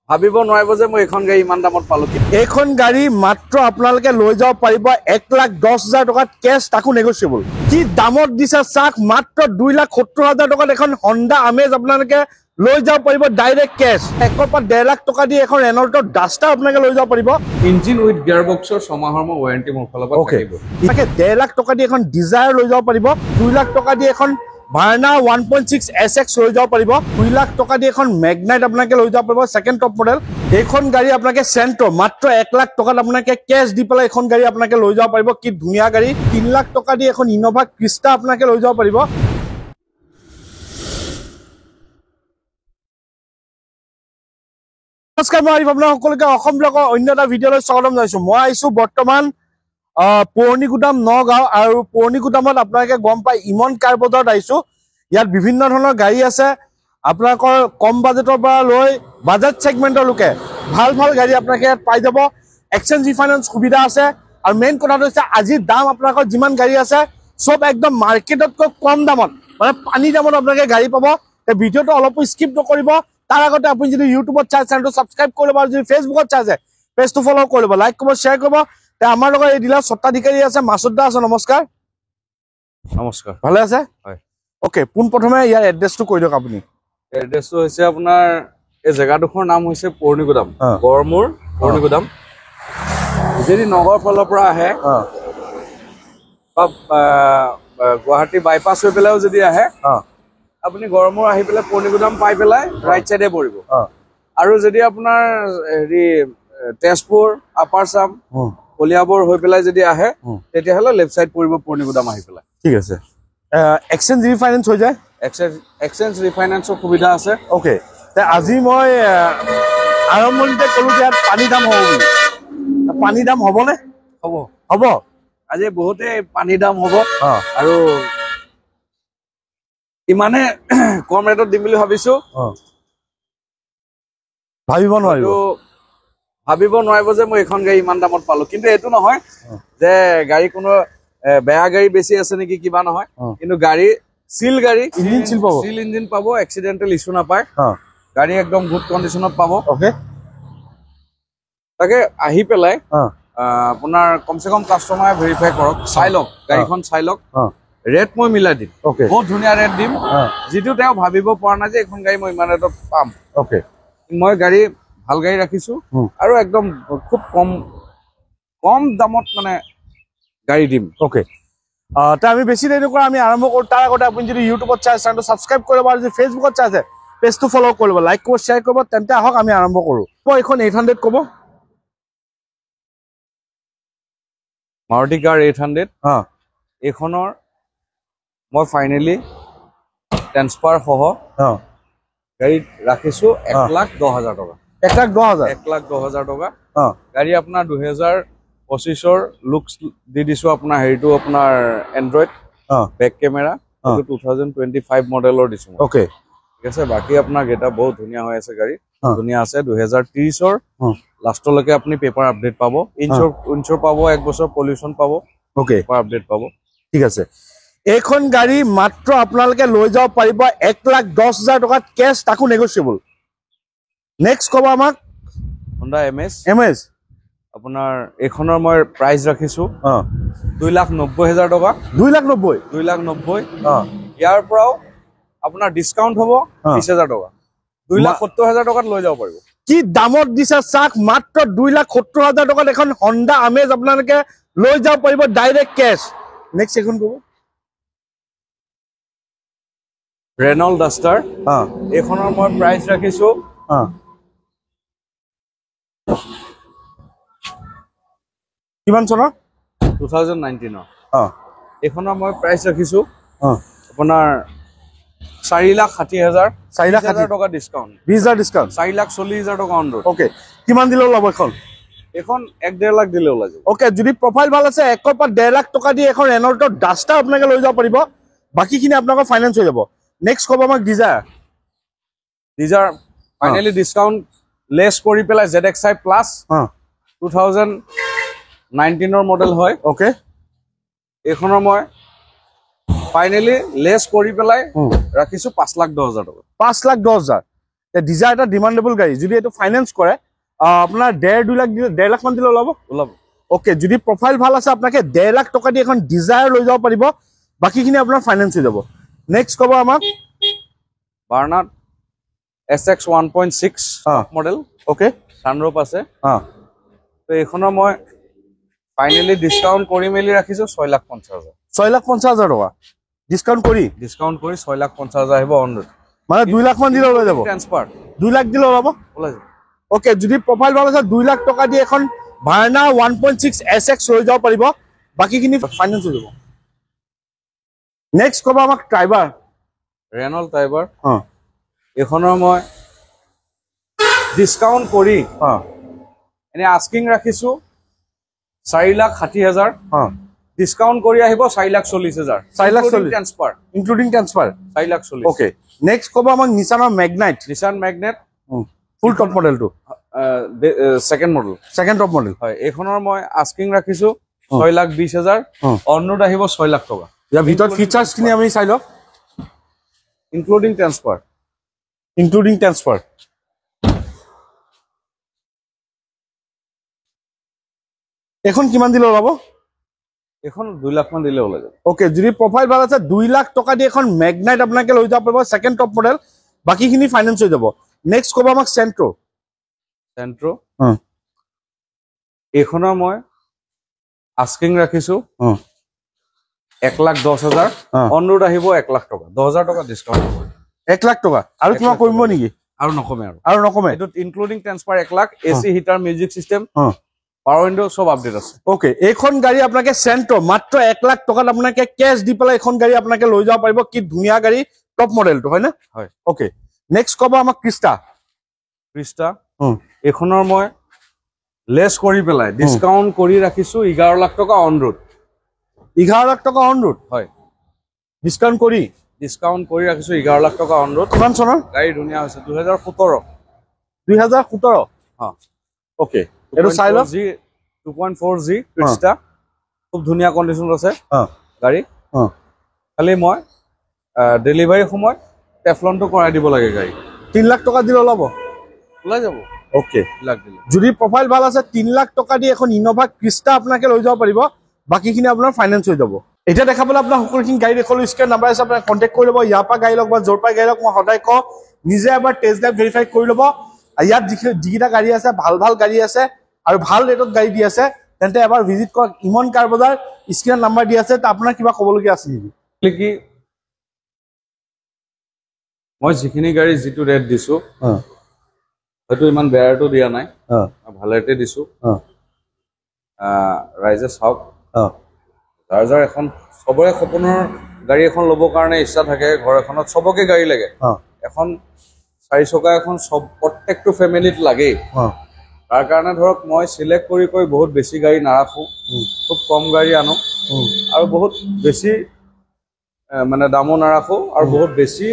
ভাবিব নোৱাৰিব যে মই এখন গাড়ী ইমান দামত পালো। এইখন গাড়ী মাত্ৰ আপোনালোকে লৈ যাব পাৰিব 1,10,000 টকাত কেছ, তাকো নেগোচিয়েবল। কি দামত দিছে চাক, মাত্ৰ 2,70,000 টকাত এখন হণ্ডা আমেজ আপোনালোকে লৈ যাব পাৰিব ডাইৰেক্ট কেছ। 1 পৰা 1.5 লাখ টকা দি এখন ৰেনল্টৰ ডাষ্টাৰ আপোনালোকে লৈ যাব পাৰিব। ইঞ্জিন উইথ গিয়াৰ বক্সৰ 6 মাহৰ ৱাৰেণ্টি মোৰ ফালৰ পৰা থাকিব। তাকে 1.5 লাখ টকা দি এখন ডিজায়াৰ লৈ যাব পাৰিব। 2 লাখ টকা দি এখন ভাৰ্না 1.6 SX লৈ যাব পাৰিব। 2 লাখ টকা দি এখন মেগনাইট আপোনালোকে লৈ যাব পাৰিব, সেকেন্ড টপ মডেল। এইখন গাড়ী আপোনালোকে চেন্ট্ৰ মাত্ৰ 1 লাখ টকাত আপোনালোকে কেছ দি পেলাই এখন গাড়ী আপোনালোকে লৈ যাব পাৰিব। কি ধুনীয়া গাড়ী। 3 লাখ টকা দি এখন ইনোভা ক্ৰিষ্টা আপোনালোকে লৈ যাব পাৰিব। নমস্কাৰ, মই আৰিফ, আপোনালোক সকলোকে অসম ব্লগৰ অন্য এটা ভিডিঅ'লৈ স্বাগতম জনাইছো। মই আহিছো বৰ্তমান পুৰণি গুদাম নগাঁও, আৰু পুৰণি গুদামত আপোনালোকে গম পাই ইমন কাৰ বজাৰত আহিছো। ইয়াত বিভিন্ন ধৰণৰ গাড়ী আছে। আপোনালোকৰ কম বাজেটৰ পৰা লৈ বাজেট ছেগমেণ্টৰ লোকে ভাল ভাল গাড়ী আপোনালোকে ইয়াত পাই যাব। এক্সচেঞ্জ ৰিফাইনেন্স সুবিধা আছে, আৰু মেইন কথাটো হৈছে আজিৰ দাম আপোনালোকৰ যিমান গাড়ী আছে চব একদম মাৰ্কেটতকৈ কম দামত, মানে পানী দামত আপোনালোকে গাড়ী পাব। এই ভিডিঅ'টো অলপো স্কিপ নকৰিব। তাৰ আগতে আপুনি যদি ইউটিউবত চাই চেনেলটো ছাবস্ক্ৰাইব কৰি ল'ব, আৰু যদি ফেচবুকত চাইছে পেজটো ফ'ল' কৰি ল'ব, লাইক কৰিব, শ্বেয়াৰ কৰিব। আমাৰ লগত এই ডিলাৰ স্বত্বাধিকাৰী আছে মাছুদ দা আছে। নমস্কাৰ। নমস্কাৰ, ভালে আছে? হয়। অ'কে, পোনপ্ৰথমে ইয়াৰ এড্ৰেছটো কৈ দিয়ক আপুনি। এড্ৰেছটো হৈছে আপোনাৰ, এই জেগাডোখৰ নাম হৈছে পুৰণি গুদাম, গড়মূৰ পুৰণি গুদাম। যদি নগৰ ফালৰ পৰা আহে বা গুৱাহাটী বাইপাছ হৈ পেলাইও যদি আহে, আপুনি গড়মূৰ আহি পেলাই পুৰণি গুদাম পাই পেলাই ৰাইট চাইডে পৰিব। আৰু যদি আপোনাৰ হেৰি তেজপুৰ, আপাৰ চাম, কলিয়াবৰ হৈ পেলাই যদি আহে, তেতিয়াহ'লে লেফ্ট চাইড পৰিব পুৰণি গুদাম আহি পেলাই। ঠিক আছে। এক্সচেঞ্জ ৰিফাইনেন্স হৈ যায়? এক্সচেঞ্জ ৰিফাইনেন্সৰ সুবিধা আছে। অ'কে, আজি মই আৰম্ভণিতে ক'লো যে ইয়াত পানী দাম হ'ব বুলি। পানী দাম হ'বনে? হ'ব হ'ব। আজি বহুতে পানী দাম হ'ব, আৰু ইমানে কম ৰেটত দিম বুলি ভাবিছো। ভাবিব নোৱাৰিব যে মই এখন গাড়ী ইমান দামত পালো। কিন্তু এইটো নহয় যে গাড়ী কোনো বেয়া গাড়ী বেছি আছে নেকি, কিবা নহয়। কিন্তু গাড়ী চিল গাড়ী, চিল ইঞ্জিন পাব, এক্সিডেণ্টেল ইছ্যু নাপায়। গাড়ী একদম গুড কণ্ডিশ্যনত পাব। তাকে আহি পেলাই আপোনাৰ কমচে কম কাষ্টমাৰে ভেৰিফাই কৰক, চাই লওক, গাড়ীখন চাই লওক। ৰেট মই মিলাই দিম, বহুত ধুনীয়া ৰেট দিম, যিটো তেওঁ ভাবিব পৰা নাই যে এইখন গাড়ী মই ইমান ৰেটত পাম। মই গাড়ী ভাল গাড়ী ৰাখিছো, আৰু একদম খুব কম দামত মানে গাড়ী দিম। আমি বেছি দেৰি নকৰা, আমি আৰম্ভ কৰোঁ। তাৰ আগতে আপুনি যদি ইউটিউবত চাই চেনেলটো ছাবস্ক্ৰাইব কৰি ল'ব, আৰু যদি ফেচবুকত চাইছে পেজটো ফ'ল' কৰি ল'ব, লাইক কৰিব, শ্বেয়াৰ কৰিব। তেন্তে আহক আমি আৰম্ভ কৰোঁ। এইখন 800 ক'ব। মাৰুতি কাৰ 800 এইখনৰ মই ফাইনেলি ট্ৰেন্সফাৰ সহ গাড়ী ৰাখিছো 1,10,000 টকা। 1,10,000 টকা। গাড়ী আপোনাৰ 2025ৰ লুকছ দি দিছো। আপোনাৰ হেৰিটো আপোনাৰ এণ্ড্ৰইড বেক কেমেৰা, 2025 মডেলৰ দিছো। ঠিক আছে। বাকী আপোনাৰ গেটা বহুত ধুনীয়া হৈ আছে, গাড়ী ধুনীয়া আছে। 2030ৰ লাষ্টলৈকে আপুনি পেপাৰ আপডেট পাব, ইনচুৰ পাব, 1 বছৰ পলিউশ্যন পাব, পেপাৰ আপডেট পাব। ঠিক আছে। এইখন গাড়ী মাত্ৰ আপোনালোকে লৈ যাব পাৰিব 1,10,000 টকাত কেছ, তাকো নেগোচিয়েবল। নেক্সট ক'ব আমাক হণ্ডা এমএছ। আপোনাৰ এইখনৰ মই প্ৰাইচ ৰাখিছো 2,90,000 টকা। 2,90,000। ইয়াৰ পৰাও আপোনাৰ ডিছকাউণ্ট হ'ব 20,000 টকা। 2,70,000 টকাত লৈ যাব পাৰিব। কি দামত দিছে চাক, মাত্ৰ 2,70,000 টকাত এখন হণ্ডা আমেজ আপোনালোকে লৈ যাব পাৰিব ডাইৰেক্ট কেছ। নেক্সট এখন ক'ব ৰেনল্ট ডাষ্টাৰ। এইখনৰ মই প্ৰাইচ ৰাখিছো কিমান চনৰ? 2019। এইখনৰ মই প্ৰাইচ ৰাখিছো আপোনাৰ 4,60,000। 4,60,000 টকা ডিছকাউণ্ট, 20,000 ডিছকাউণ্ট, 4,40,000 টকা অন ৰোড। কিমান দিলে ওলাব এইখন? এইখন 1-1.5 লাখ দিলে ওলাই যাব। যদি প্ৰফাইল ভাল আছে 1 পৰা 1.5 লাখ টকা দি এখন ৰেনল্টৰ ডাষ্টাৰ আপোনালোকে লৈ যাব পাৰিব। বাকীখিনি আপোনালোকৰ ফাইনেন্স হৈ যাব। নেক্সট ক'ব আমাক ডিজাৰ ফাইনেলি ডিছকাউণ্ট লেছ কৰি পেলাই ZXi প্লাছ 2019ৰ মডেল হয়। এইখনৰ মই ফাইনেলি লেছ কৰি পেলাই ৰাখিছো 5,10,000 টকা। 5,10,000। ডিজায়াৰ এটা ডিমাণ্ডেবল গাড়ী, যদি এইটো ফাইনেন্স কৰে আপোনাৰ 1.5-2 লাখ দিলে 1.5 লাখ মান দিলে ওলাব। ওকে, যদি প্ৰফাইল ভাল আছে আপোনাকে 1.5 লাখ টকা দি এখন ডিজায়াৰ লৈ যাব পাৰিব, বাকীখিনি আপোনাৰ ফাইনেন্স হৈ যাব। নেক্সট ক'ব আমাক বাৰ্নাট SX 1.6 মডেল। ওকে, ছানৰুফ আছে। তো এইখনৰ মই ফাইনেলি ডিছকাউণ্ট কৰি মেলি ৰাখিছো 6,50,000। 6,50,000 টকা ডিছকাউণ্ট কৰি 6,50,000 আহিব অন ৰোড, মানে 2 লাখ মান দিলে ওলাই যাব। ট্ৰান্সফাৰ 2 লাখ দিলে ওলাব। ওকে, যদি প্ৰফাইল ভাল আছে 2 লাখ টকা দি এখন ভাৰ্না 1.6 SX লৈ যাব পাৰিব, বাকীখিনি ফাইনেন্স হৈ যাব। নেক্সট ক'ব আমাক ট্ৰাইবাৰ, ৰেনল্ট ট্ৰাইবাৰ। এইখনৰ মই ডিছকাউণ্ট কৰি এনে আস্কিং ৰাখিছো 4,60,000, ডিছকাউণ্ট কৰি আহিব 4,40,000। 4,40,000 transfer including transfer 4,40,000। Okay, next ক'ব আমাক নিছানৰ Magnite, Nissan Magnite full top মডেলটো, second model. Second top model. হয়, এইখনৰ মই আস্কিং ৰাখিছো 6,20,000, অন ৰোড আহিব 6 লাখ টকা। ইয়াৰ ভিতৰত ফিচাৰ্ছখিনি আমি চাই লওক, ইনক্লুডিং ট্ৰান্সফাৰ। এখন কিমান দিলে ওলাব? এখন 2 লাখ মান দিলে ওলাই যাব। ওকে, যদি প্ৰফাইল ভাল আছে 2 লাখ টকা দি এখন মেগনাইট আপোনাকে লৈ যাব পাৰিব, ছেকেণ্ড টপ মডেল, বাকীখিনি ফাইনেন্স হৈ যাব। নেক্সট ক'ব আমাক চেণ্ট্ৰ'। এইখনৰ মই আস্কিং ৰাখিছো 1,10,000, অন ৰোড আহিব 1 লাখ টকা, 10,000 টকা ডিছকাউণ্ট হ'ব। 1 লাখ টকা আৰু কিমান কমিব নেকি? আৰু নকমে আৰু নকমে। এইটোত including transfer 1 lakh, AC heater, music system, power window চব আপডেট আছে। ওকে, এইখন গাড়ী আপোনাকে চেণ্ট্ৰ' মাত্ৰ 1 লাখ টকাত আপোনাকে কেছ দি পেলাই এখন গাড়ী আপোনাকে লৈ যাব পাৰিব। কি ধুনীয়া গাড়ী, টপ মডেলটো, হয় নে? হয়। ওকে, নেক্সট ক'ব আমাক ক্ৰিষ্টা। এইখনৰ মই লেছ কৰি পেলাই ডিছকাউণ্ট কৰি ৰাখিছো 11 লাখ টকা অন ৰোড। 11 লাখ টকা অন ৰোড? হয়, ডিছকাউণ্ট কৰি ৰাখিছো 11 লাখ টকা অন ৰোড। কিমান চনৰ গাড়ী? ধুনীয়া হৈছে, 2017। 2017। ওকে, এইটো চাই লওক। 2.4G ক্ৰিষ্টা, খুব ধুনীয়া কণ্ডিশ্যন আছে গাড়ী। খালি মই ডেলিভাৰী সময়ত টেফলনটো কৰাই দিব লাগে। গাড়ী 3 লাখ টকা দিলে ওলাব, ওলাই যাব। ওকে, দিলে যদি প্ৰফাইল ভাল আছে 3 লাখ টকা দি এখন ইন'ভা ক্ৰিষ্টা আপোনাকে লৈ যাব পাৰিব, বাকীখিনি আপোনাৰ ফাইনেন্স হৈ যাব। এতিয়া দেখাবলৈ আপোনাৰ সকলোখিনি গাড়ী দেখুৱালো, স্ক্ৰীন নাম্বাৰ আছে, আপোনাক কণ্টেক্ট কৰি ল'ব। ইয়াৰ পৰা গাড়ী লওক বা য'ৰ পৰা গাড়ী লওক, মই সদায় কওঁ নিজে এবাৰ টেষ্ট ড্ৰাইভ ভেৰিফাই কৰি ল'ব। ইয়াত যিকেইটা গাড়ী আছে ভাল ভাল গাড়ী আছে আৰু ভাল ৰেটত গাড়ী দি আছে, তেন্তে এবাৰ ভিজিট কৰক ইমন কাৰ বজাৰ। স্ক্ৰীনত নাম্বাৰ দি আছে। আপোনাৰ কিবা ক'বলগীয়া আছে নেকি? কি মই যিখিনি গাড়ী যিটো ৰেট দিছো হয়তো ইমান বেয়া ৰেটো দিয়া নাই, ভাল ৰেটে দিছো। ৰাইজে চাওক, যাৰ এখন চবৰে সপোনৰ গাড়ী এখন ল'বৰ কাৰণে ইচ্ছা থাকে, ঘৰ এখনত চবকে গাড়ী লাগে, এখন 4 চকা এখন প্ৰত্যেকটো ফেমিলিত লাগেই। তাৰ কাৰণে ধৰক মই চিলেক্ট কৰি বহুত বেছি গাড়ী নাৰাখো, খুব কম গাড়ী আনো আৰু বহুত বেছি মানে দামো নাৰাখো আৰু বহুত বেছি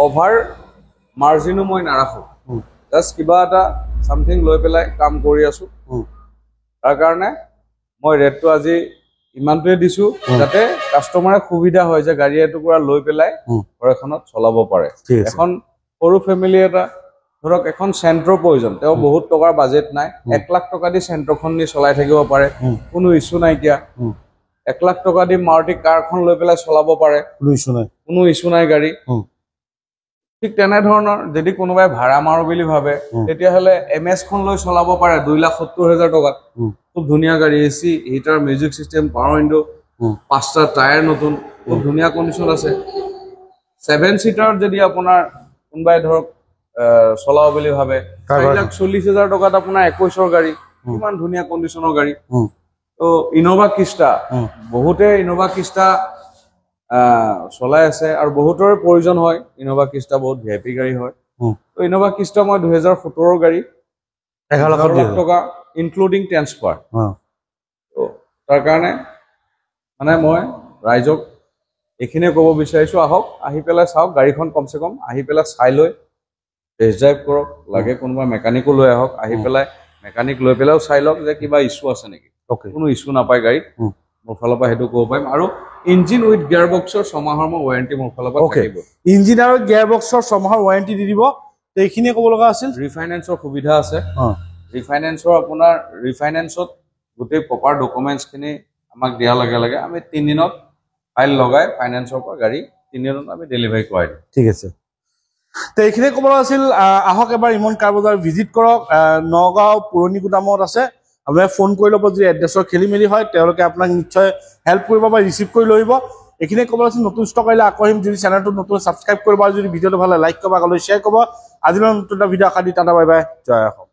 অভাৰ মাৰ্জিনো মই নাৰাখো। জাষ্ট কিবা এটা চামথিং লৈ পেলাই কাম কৰি আছো। তাৰ কাৰণে মই ৰেটটো আজি ইমানটোৱে দিছো যাতে কাষ্টমাৰে সুবিধা হয় যে গাড়ী এটুকুৰা লৈ পেলাই ঘৰ এখনত চলাব পাৰে। এখন সৰু ফেমিলি এটা ধৰক এখন চেণ্ট্ৰ' প্ৰয়োজন, তেওঁ বহুত টকাৰ বাজেট নাই, 1 লাখ টকা দি চেণ্ট্ৰ'খন নি চলাই থাকিব পাৰে, কোনো ইছ্যু নাইকিয়া। 1 লাখ টকা দি মাৰুতি কাৰখন লৈ পেলাই চলাব পাৰে, কোনো ইছ্যু নাই গাড়ী। ঠিক তেনেধৰণৰ যদি কোনোবাই ভাড়া মাৰো বুলি ভাবে তেতিয়াহ'লে MS খন লৈ চলাব পাৰে 2,70,000 টকাত। খুব ধুনীয়া গাড়ী, AC heater, music system, power window, 5টা টায়াৰ নতুন, খুব ধুনীয়া কণ্ডিশ্যন আছে। 7 চিটাৰত যদি আপোনাৰ কোনোবাই ধৰক চলাব বুলি ভাবে 4,40,000 টকাত আপোনাৰ 21ৰ গাড়ী, কিমান ধুনীয়া কণ্ডিশ্যনৰ গাড়ী। তো ইন'ভা ক্ৰিষ্টা, বহুতে ইন'ভা ক্ৰিষ্টা চলাই আছে আৰু বহুতৰে প্ৰয়োজন হয়। ইন'ভা ক্ৰিষ্টা বহুত VIP গাড়ী হয়। তো ইন'ভা ক্ৰিষ্টা মই 2017ৰ গাড়ী, 11 লাখ টকা ইনক্লুডিং ট্ৰান্সফাৰ। তো তাৰ কাৰণে মানে মই ৰাইজক এইখিনিয়ে ক'ব বিচাৰিছো, আহক, আহি পেলাই চাওক গাড়ীখন, কমচে কম আহি পেলাই চাই লৈ টেষ্ট ড্ৰাইভ কৰক। লাগে কোনোবা মেকানিকো লৈ আহক, আহি পেলাই মেকানিক লৈ পেলাইও চাই লওক যে কিবা ইছ্যু আছে নেকি। কোনো ইছ্যু নাপায় গাড়ীত, মোৰ ফালৰ পৰা সেইটো ক'ব পাৰিম। আৰু ইঞ্জিন উইথ গিয়াৰ বক্সৰ 6 মাহৰ মই ৱাৰেণ্টি মোৰ ফালৰ পৰা থাকিব। ইঞ্জিন আৰু গিয়াৰ বক্সৰ 6 মাহৰ ৱাৰেণ্টি দি দিব। তো এইখিনিয়ে ক'ব লগা আছিল। ৰিফাইনেন্সৰ সুবিধা আছে। ৰিফাইনেন্সত গোটেই প্ৰপাৰ ডকুমেণ্টছখিনি আমাক দিয়াৰ লগে লগে আমি 3 দিনত ফাইল লগাই ফাইনেন্সৰ পৰা গাড়ী 3 দিনত আমি ডেলিভাৰী কৰাই দিওঁ। ঠিক আছে। তো এইখিনিয়ে ক'ব লগা আছিল। আহক এবাৰ ইমন কাৰ বজাৰ ভিজিট কৰক। নগাঁও পুৰণি গুদামত আছে। আপোনালোকে ফোন কৰি ল'ব, যদি এড্ৰেছৰ খেলি মেলি হয় তেওঁলোকে আপোনাক নিশ্চয় হেল্প কৰিব বা ৰিচিভ কৰি লৈ আহিব। এইখিনিয়ে ক'ব লাগিছিল। নতুন ষ্টক আহিলে আকৌ আহিম। যদি চেনেলটো নতুন ছাবস্ক্ৰাইব কৰিব আৰু যদি ভিডিঅ'টো ভাল লাগে লাইক কৰিব, আগলৈ শ্বেয়াৰ কৰিব। আজিলৈ নতুন এটা ভিডিঅ' আশা দি টাটা বাই বাই, জয় অসম।